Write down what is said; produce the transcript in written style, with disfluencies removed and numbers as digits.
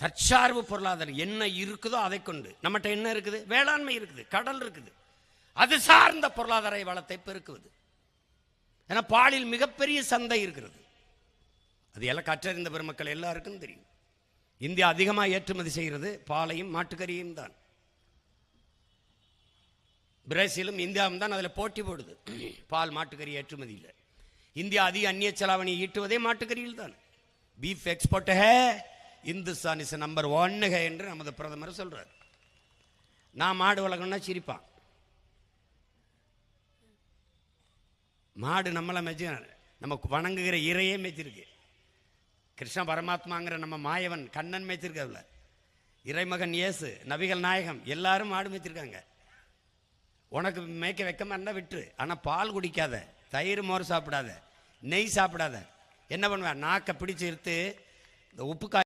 தற்சார்பு பொருளாதாரம் என்ன இருக்குதோ அதை கொண்டு, நம்மகிட்ட என்ன இருக்குது? வேளாண்மை இருக்குது, கடல் இருக்குது, அது சார்ந்த பொருளாதார வளத்தை பெருக்குவது. ஏன்னா பாலில் மிகப்பெரிய சந்தை இருக்கிறது. அது எல்லாம் கற்றறிந்த பெருமக்கள் எல்லாருக்கும் தெரியும். இந்தியா அதிகமாக ஏற்றுமதி செய்கிறது பாலையும் மாட்டுக்கறியும் தான். பிரேசிலும் இந்தியாவும் தான் அதில் போட்டி போடுது பால் மாட்டுக்கறி ஏற்றுமதியில். இந்தியா அதிக அந்நிய செலாவணி ஈட்டுவதே மாட்டுக்கறியில் தான். Beef export hey, Hindustan is number 1 ஹே என்று நமது பிரதமர் சொல்றார். நான் மாடு வளர்க்கணும்னா சிரிப்பான். மாடு நம்மளை மெச்சு, நமக்கு வணங்குகிற இறையே மெச்சிருக்கு. கிருஷ்ண பரமாத்மாங்கிற நம்ம மாயவன் கண்ணன் மேய்ச்சிருக்காருல, இறைமகன் இயேசு, நபிகள் நாயகம் எல்லாரும் மாடு மேய்ச்சிருக்காங்க. உனக்கு மேய்க்க வைக்கமா இருந்தால் விட்டு, ஆனால் பால் குடிக்காத, தயிர் மோர் சாப்பிடாத, நெய் சாப்பிடாத. என்ன பண்ணுவேன்? நாக்கை பிடிச்சி இழுத்து இந்த உப்பு